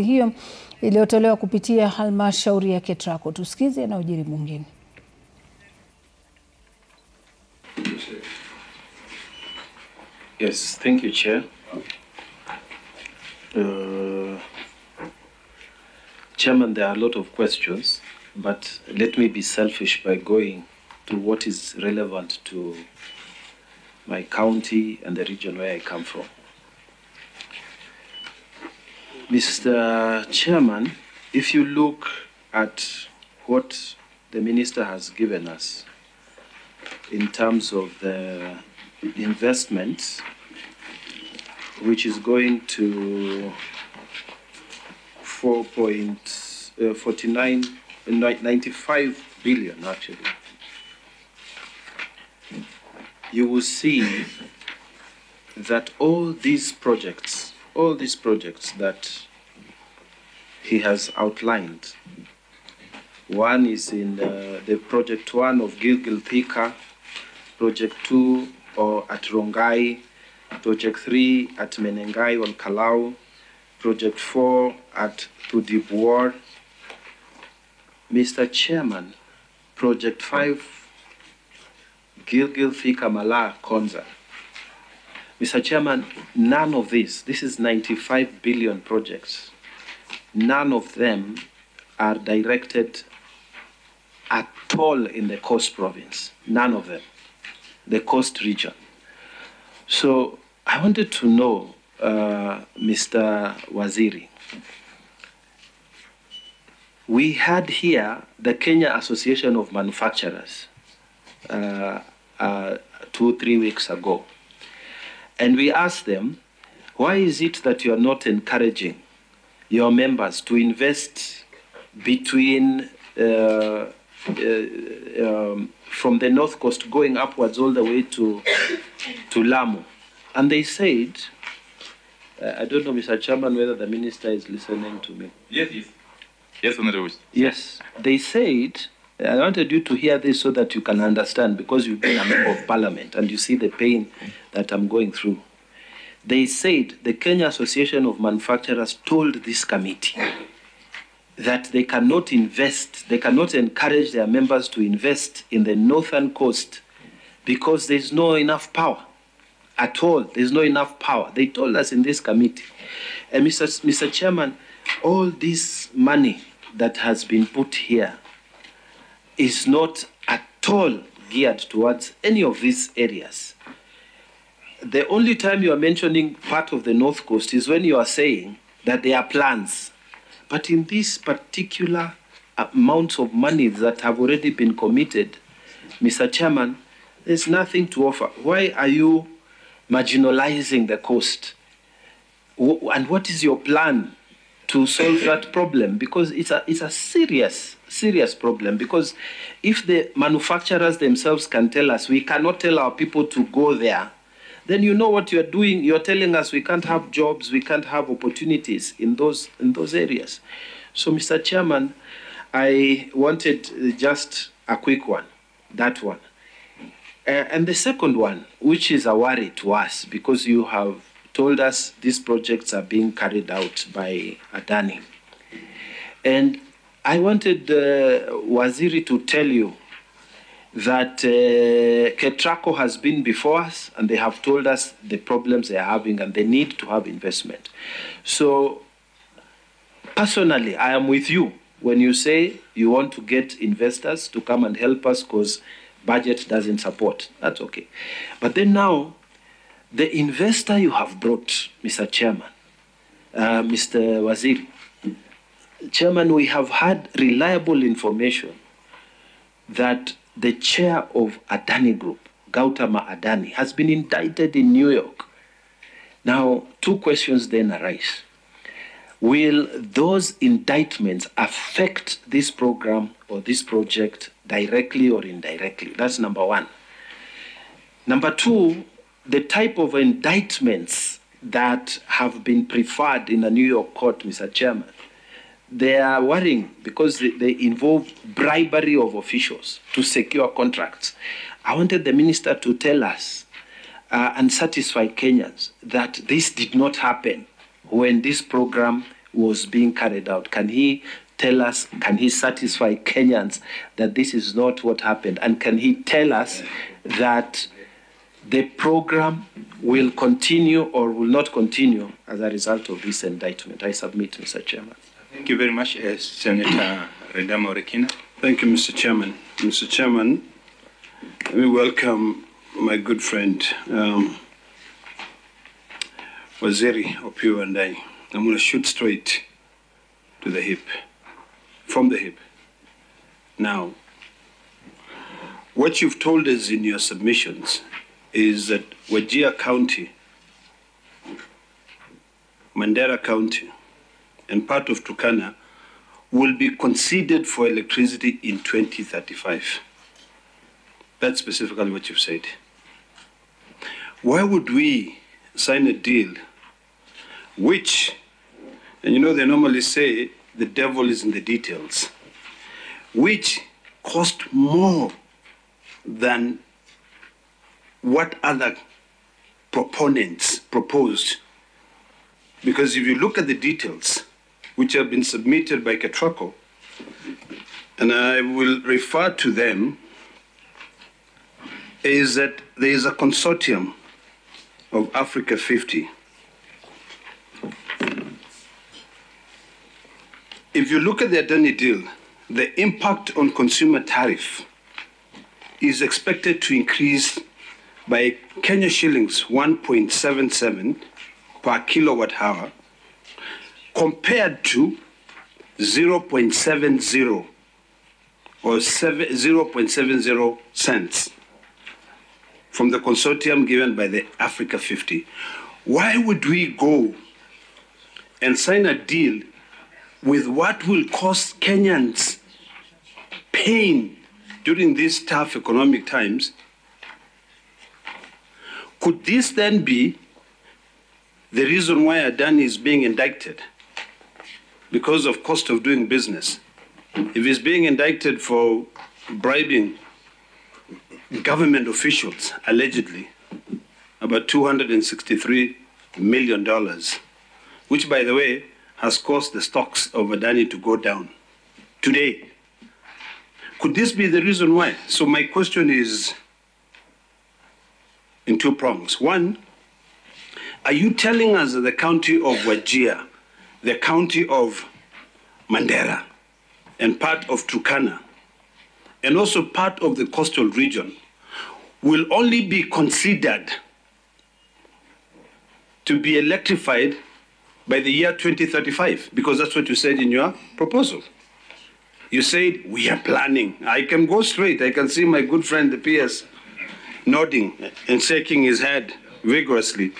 hiyo iliyotolewa kupitia halmashauri ya KETRACO. Tusikize yanayojiri bungeni. Yes, thank you, Chair. Chairman, there are a lot of questions, but let me be selfish by going to what is relevant to my county and the region where I come from. Mr. Chairman, if you look at what the Minister has given us in terms of the investment, which is going to 95 billion actually, you will see that all these projects that he has outlined, one is in the project 1 of Gilgil Thika, project 2 at Rongai, project 3 at Menengai on Kalau, project 4 at Tudibwar. Mr. Chairman, project 5, Gilgil Thika Mala Konza. Mr. Chairman, none of this is 95 billion projects. None of them are directed at all in the coast province. None of them, the coast region. So I wanted to know, Mr. Waziri, we had here the Kenya Association of Manufacturers 2-3 weeks ago. And we asked them, why is it that you are not encouraging your members to invest between from the north coast going upwards all the way to Lamu? And they said, I don't know, Mr. Chairman, whether the Minister is listening to me. Yes. Yes, Honorable. Yes, they said, I wanted you to hear this so that you can understand, because you've been a member of Parliament and you see the pain that I'm going through. They said the Kenya Association of Manufacturers told this committee that they cannot invest, they cannot encourage their members to invest in the northern coast because there's no enough power at all. There's no enough power. They told us in this committee. And Mr. Chairman, all this money that has been put here is not at all geared towards any of these areas. The only time you are mentioning part of the North Coast is when you are saying that there are plans. But in these particular amounts of money that have already been committed, Mr. Chairman, there's nothing to offer. Why are you marginalizing the coast? And what is your plan to solve that problem? Because it's a serious problem. Because if the manufacturers themselves can tell us we cannot tell our people to go there, then you know what you're doing. You're telling us we can't have jobs, we can't have opportunities in those areas. So, Mr. Chairman, I wanted just a quick one, that one. And the second one, which is a worry to us, because you have told us these projects are being carried out by Adani. And I wanted Waziri to tell you that KETRACO has been before us and they have told us the problems they are having and they need to have investment. So personally, I am with you when you say you want to get investors to come and help us because budget doesn't support. That's okay. But then now, the investor you have brought, Mr. Chairman, Mr. Waziri, Chairman, we have had reliable information that the chair of Adani Group, Gautama Adani, has been indicted in New York. Now, two questions then arise. Will those indictments affect this program or this project directly or indirectly? That's number one. Number two, the type of indictments that have been preferred in a New York court, Mr. Chairman, they are worrying because they involve bribery of officials to secure contracts. I wanted the minister to tell us and satisfy Kenyans that this did not happen when this program was being carried out? Can he tell us, can he satisfy Kenyans that this is not what happened? And can he tell us that the program will continue or will not continue as a result of this indictment? I submit, Mr. Chairman. Thank you very much, Senator Redama Orekina. Thank you, Mr. Chairman. Mr. Chairman, let me welcome my good friend, Waziri Opiyo Wandayi. I'm going to shoot straight to the hip, from the hip. Now, what you've told us in your submissions is that Wajir County, Mandera County, and part of Turkana will be conceded for electricity in 2035. That's specifically what you've said. Why would we sign a deal which, and you know they normally say the devil is in the details, which cost more than what other proponents proposed? Because if you look at the details, which have been submitted by Ketraco, and I will refer to them, is that there is a consortium of Africa 50. If you look at the Adani deal, the impact on consumer tariff is expected to increase by Kenya shillings 1.77 per kilowatt hour, compared to 0.70 or 0.70 cents from the consortium given by the Africa 50. Why would we go and sign a deal with what will cost Kenyans pain during these tough economic times? Could this then be the reason why Adani is being indicted? Because of cost of doing business. If he's being indicted for bribing government officials, allegedly, about $263 million, which, by the way, has caused the stocks of Adani to go down today. Could this be the reason why? So my question is in two prongs. One, are you telling us that the county of Wajir, the county of Mandera, and part of Turkana, and also part of the coastal region, will only be considered to be electrified by the year 2035? Because that's what you said in your proposal. You said, we are planning. I can go straight. I can see my good friend, the PS, nodding and shaking his head vigorously.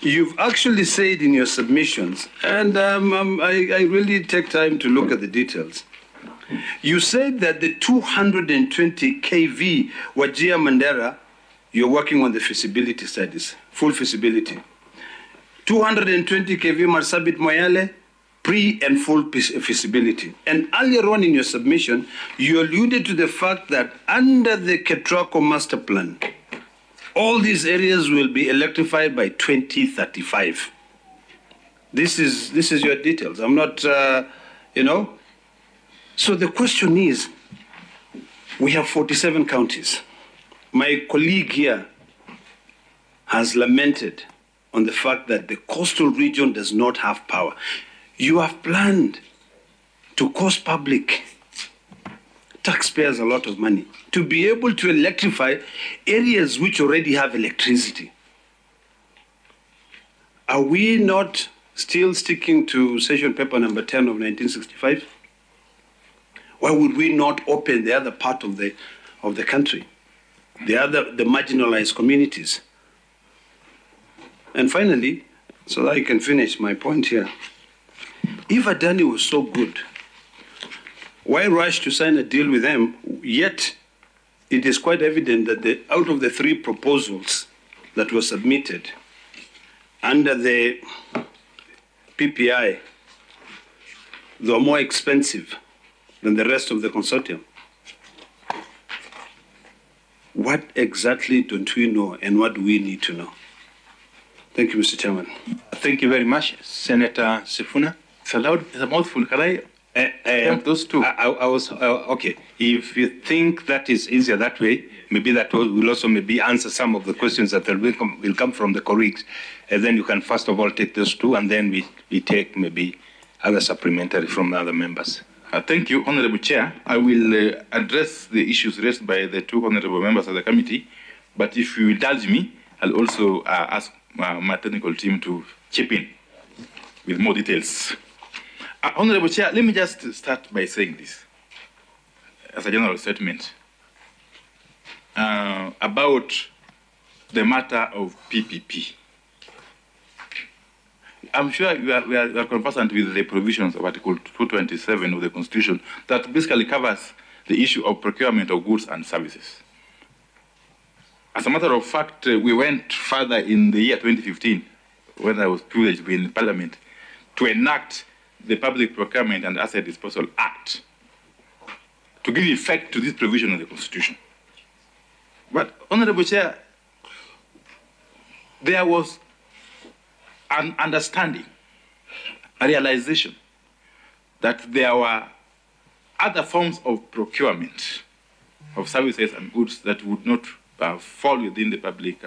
You've actually said in your submissions, and I really take time to look at the details. You said that the 220 kV Wajir Mandera, you're working on the feasibility studies, full feasibility. 220 kV Marsabit Moyale, pre and full feasibility. And earlier on in your submission, you alluded to the fact that under the Ketraco master plan, all these areas will be electrified by 2035. This is your details. I'm not, So the question is, we have 47 counties. My colleague here has lamented on the fact that the coastal region does not have power. You have planned to cost public taxpayers a lot of money to be able to electrify areas which already have electricity. Are we not still sticking to session paper number 10 of 1965? Why would we not open the other part of the country, the marginalized communities? And finally, so that I can finish my point here, if Adani was so good, why rush to sign a deal with them? Yet, it is quite evident that out of the three proposals that were submitted under the PPI, they were more expensive than the rest of the consortium. What exactly don't we know, and what do we need to know? Thank you, Mr. Chairman. Thank you very much. Senator Sifuna. It's a mouthful. Can I attempt those two? I was, okay. If you think that is easier that way, maybe that will also maybe answer some of the questions that will come from the colleagues. And then you can first of all take those two, and then we take maybe other supplementary from the other members. Thank you, Honorable Chair. I will address the issues raised by the two honorable members of the committee, but if you indulge me, I'll also ask my technical team to chip in with more details. Honorable Chair, let me just start by saying this as a general statement about the matter of PPP. I'm sure we are conversant with the provisions of Article 227 of the Constitution that basically covers the issue of procurement of goods and services. As a matter of fact, we went further in the year 2015, when I was privileged to be in Parliament, to enact the Public Procurement and Asset Disposal Act to give effect to this provision of the Constitution. But, Honorable Chair, there was an understanding, a realization that there were other forms of procurement of services and goods that would not fall within the Public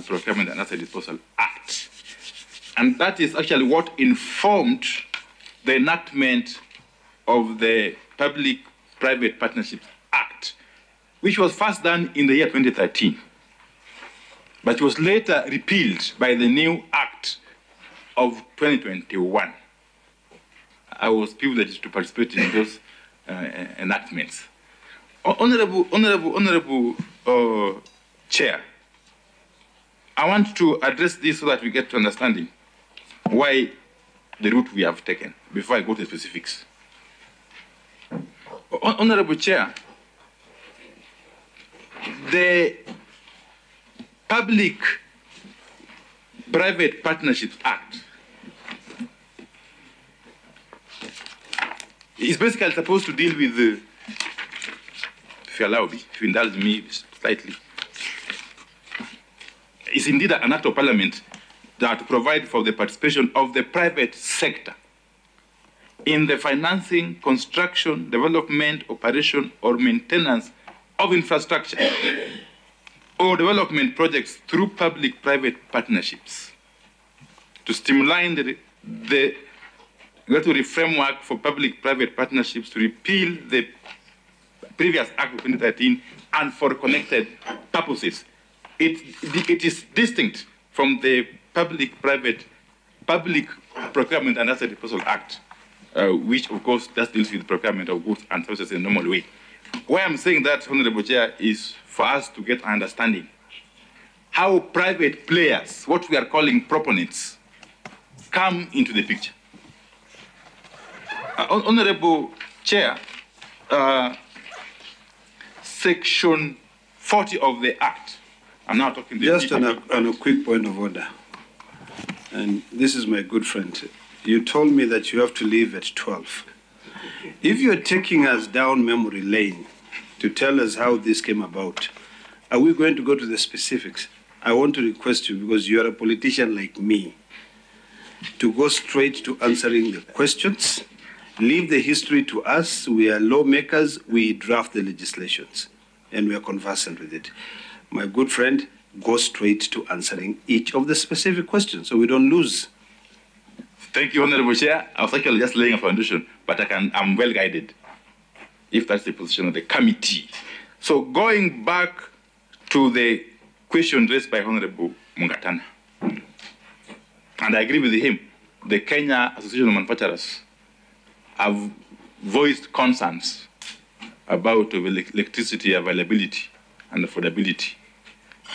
Procurement and Asset Disposal Act. And that is actually what informed the enactment of the Public-Private Partnerships Act, which was first done in the year 2013, but was later repealed by the new Act of 2021. I was privileged to participate in those enactments. Honorable Chair, I want to address this so that we get to understanding why the route we have taken before I go to the specifics. Honorable Chair, the Public-Private Partnerships Act is basically supposed to deal with, if you allow me, if you indulge me slightly, is indeed an act of parliament that provide for the participation of the private sector in the financing, construction, development, operation, or maintenance of infrastructure or development projects through public-private partnerships to stimulate the regulatory framework for public-private partnerships to repeal the previous Act of 2013 and for connected purposes. It is distinct from the Public Procurement and Asset Disposal Act, which of course just deals with procurement of goods and services in a normal way. Why I'm saying that, Honorable Chair, is for us to get an understanding how private players, what we are calling proponents, come into the picture. Honorable Chair, Section 40 of the Act, I'm now talking just on a quick point of order, and this is my good friend. You told me that you have to leave at 12. If you're taking us down memory lane to tell us how this came about, are we going to go to the specifics? I want to request you, because you are a politician like me, to go straight to answering the questions. Leave the history to us. We are lawmakers. We draft the legislations, and we are conversant with it. My good friend, go straight to answering each of the specific questions so we don't lose. Thank you, Honorable Chair. I was actually just laying a foundation, but I'm well guided, if that's the position of the committee. So going back to the question raised by Honorable Mungatana, and I agree with him, the Kenya Association of Manufacturers have voiced concerns about electricity availability and affordability,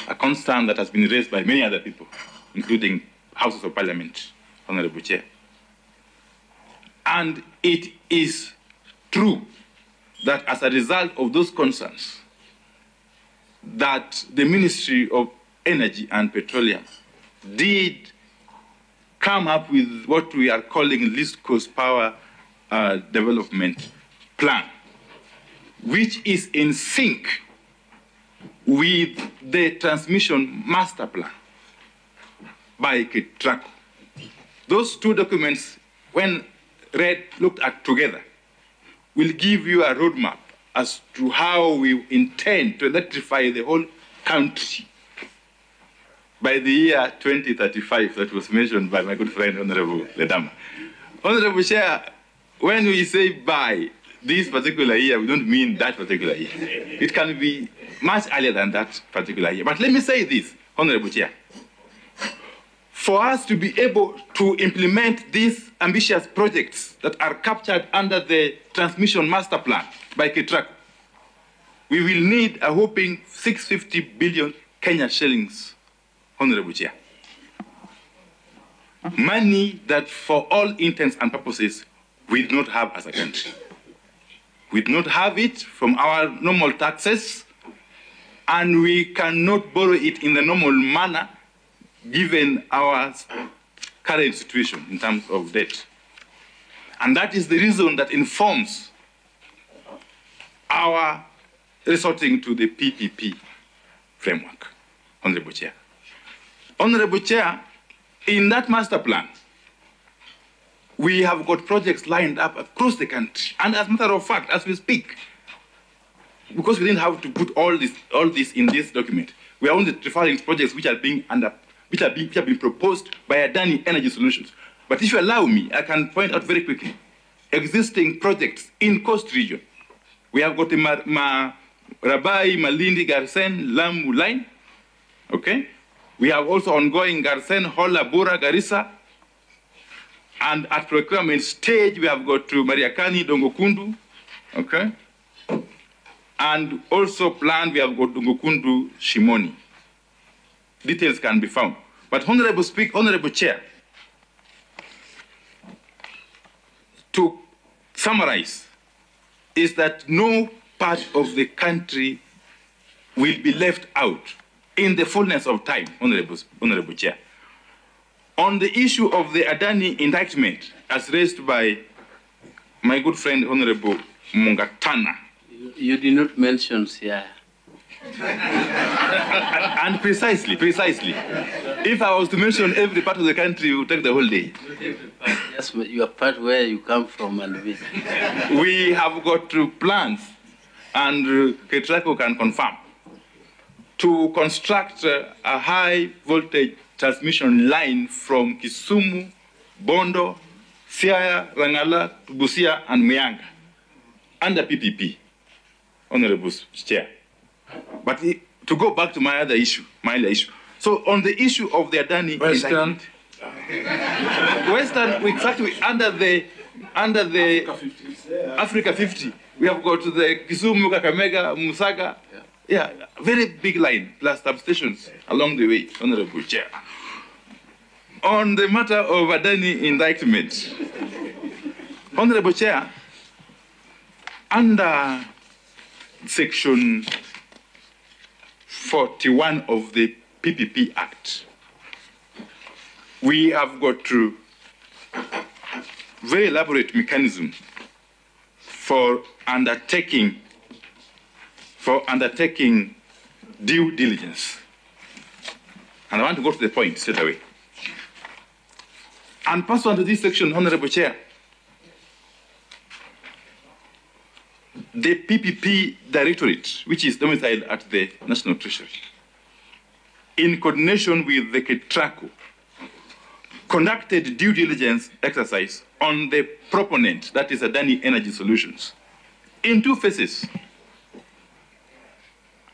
a concern that has been raised by many other people, including Houses of Parliament, Honorable Chair. And it is true that as a result of those concerns, that the Ministry of Energy and Petroleum did come up with what we are calling least cost power development plan, which is in sync with the transmission master plan by KETRACO. Those two documents, when read, looked at together, will give you a roadmap as to how we intend to electrify the whole country by the year 2035 that was mentioned by my good friend, Honorable Ledama. Honorable Chair, when we say by this particular year, we don't mean that particular year. It can be much earlier than that particular year. But let me say this, Honorable Chair. For us to be able to implement these ambitious projects that are captured under the Transmission Master Plan by KETRACO, we will need a whopping 650 billion Kenya shillings, Honorable Chair. Money that for all intents and purposes we do not have as a country. We do not have it from our normal taxes, and we cannot borrow it in the normal manner given our current situation in terms of debt. And that is the reason that informs our resorting to the PPP framework, Honorable Chair. Honorable Chair, in that master plan, we have got projects lined up across the country. And as a matter of fact, as we speak, because we didn't have to put all this in this document, we are only referring to projects which are being proposed by Adani Energy Solutions. But if you allow me, I can point out very quickly existing projects in Coast Region. We have got the Rabai, Malindi, Garsen, Lamu line. Okay? We have also ongoing Garsen, Hola, Bura, Garissa. And at procurement stage, we have got to Mariakani, Dongokundu. Okay? And also planned, we have got Dongokundu, Shimoni. Details can be found. But Honorable Chair, to summarize, is that no part of the country will be left out in the fullness of time, Honorable Chair. On the issue of the Adani indictment, as raised by my good friend, Honorable Mungatana. You did not mention Siaya. And precisely. If I was to mention every part of the country, it would take the whole day. Yes, your part where you come from and visit. We have got plans, and KETRACO can confirm, to construct a high voltage transmission line from Kisumu, Bondo, Siaya, Rangala, Busia, and Muyanga under PPP, Honorable Chair. But to go back to my other issue. So on the issue of the Adani Western, exactly under the Africa 50, we have got the Kisumu, Kakamega, Musaga. Yeah, very big line, plus substations along the way, Honorable Chair. On the matter of Adani indictment, Honorable Chair, under Section 41 of the PPP Act, we have got to very elaborate mechanism for undertaking due diligence. And I want to go to the point straight away. And pursuant to this section, Honorable Chair, the PPP Directorate, which is domiciled at the National Treasury, in coordination with the KETRACO, conducted due diligence exercise on the proponent, that is Adani Energy Solutions, in two phases.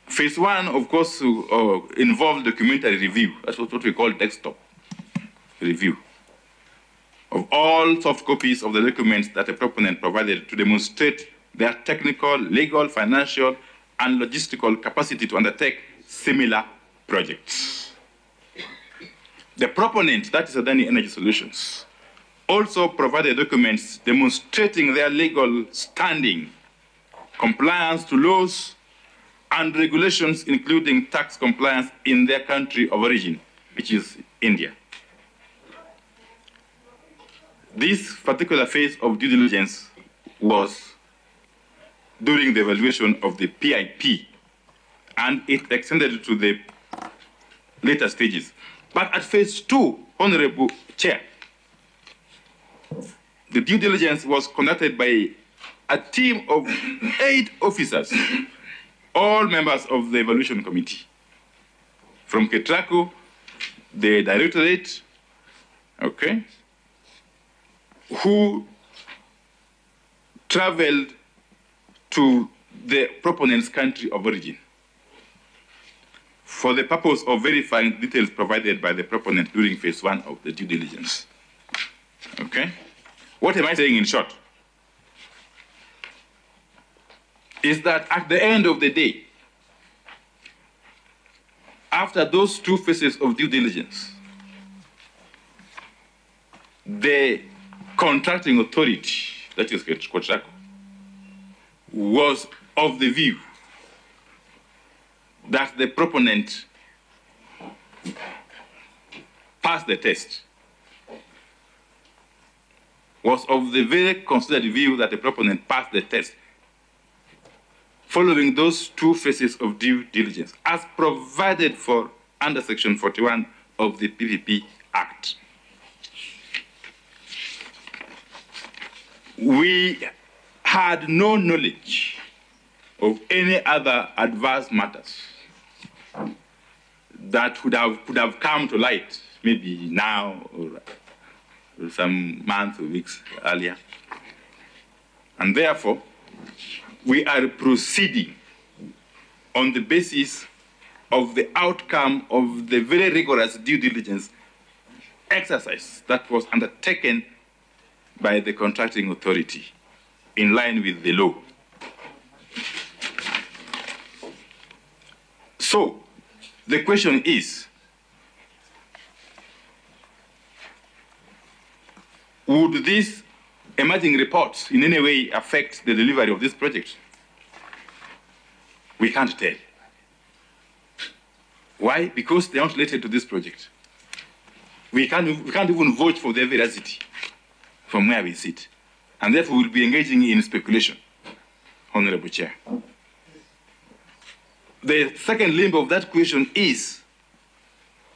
Phase one, of course, involved documentary review. That's what we call desktop review of all soft copies of the documents that the proponent provided to demonstrate their technical, legal, financial, and logistical capacity to undertake similar projects. The proponent, that is Adani Energy Solutions, also provided documents demonstrating their legal standing, compliance to laws, and regulations, including tax compliance in their country of origin, which is India. This particular phase of due diligence was during the evaluation of the PIP, and it extended to the later stages. But at phase two, Honorable Chair, the due diligence was conducted by a team of 8 officers, all members of the evaluation committee. From KETRACO, the directorate, okay, who traveled to the proponent's country of origin for the purpose of verifying details provided by the proponent during phase 1 of the due diligence. Okay? What am I saying in short? Is that at the end of the day, after those 2 phases of due diligence, the contracting authority, that is KETRACO, was of the view that the proponent passed the test, was of the very considered view that the proponent passed the test following those 2 phases of due diligence as provided for under Section 41 of the PPP Act. We had no knowledge of any other adverse matters that could have come to light, maybe now or some months or weeks earlier. And therefore, we are proceeding on the basis of the outcome of the very rigorous due diligence exercise that was undertaken by the contracting authority in line with the law. So, the question is, would these emerging reports in any way affect the delivery of this project? We can't tell. Why? Because they aren't related to this project. We can't even vote for their veracity from where we sit. And therefore we'll be engaging in speculation, Honorable Chair. The second limb of that question is,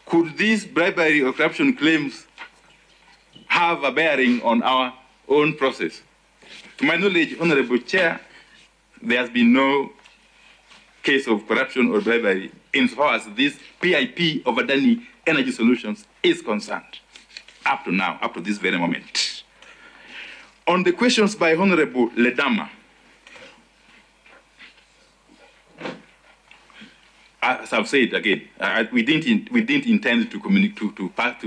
could these bribery or corruption claims have a bearing on our own process? To my knowledge, Honorable Chair, there has been no case of corruption or bribery insofar as this PIP of Adani Energy Solutions is concerned, up to now, up to this very moment. On the questions by Honorable Ledama, as I've said again, we didn't intend to communicate that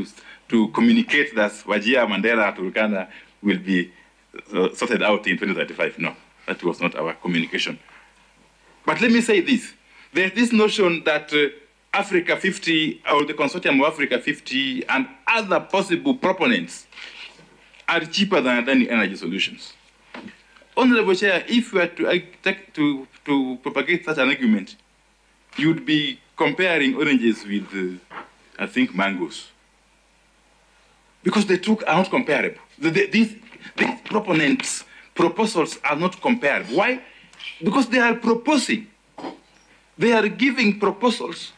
Wajir, Mandela, Turkana will be sorted out in 2035. No, that was not our communication. But let me say this. There's this notion that Africa 50, or the consortium of Africa 50, and other possible proponents are cheaper than Adani Energy Solutions. Honorable Chair, if you were to propagate such an argument, you'd be comparing oranges with, I think, mangoes. Because the two are not comparable. These proponents' proposals are not comparable. Why? Because they are proposing. They are giving proposals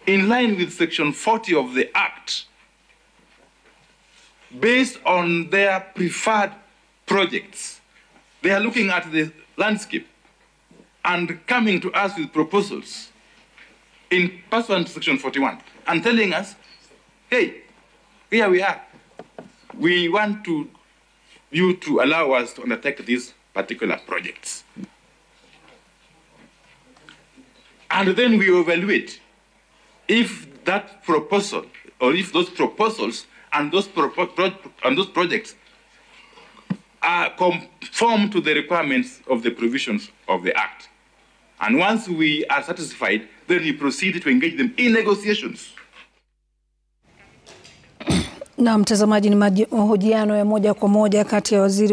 in line with Section 40 of the Act based on their preferred projects. They are looking at the landscape and coming to us with proposals in pursuant to Section 41 and telling us, hey, here we are. We want you to allow us to undertake these particular projects. And then we evaluate if that proposal, or if those proposals and those projects are conform to the requirements of the provisions of the Act. And once we are satisfied, then we proceed to engage them in negotiations. Na mtazamaji, ni mahojiano ya moja kwa moja kati ya waziri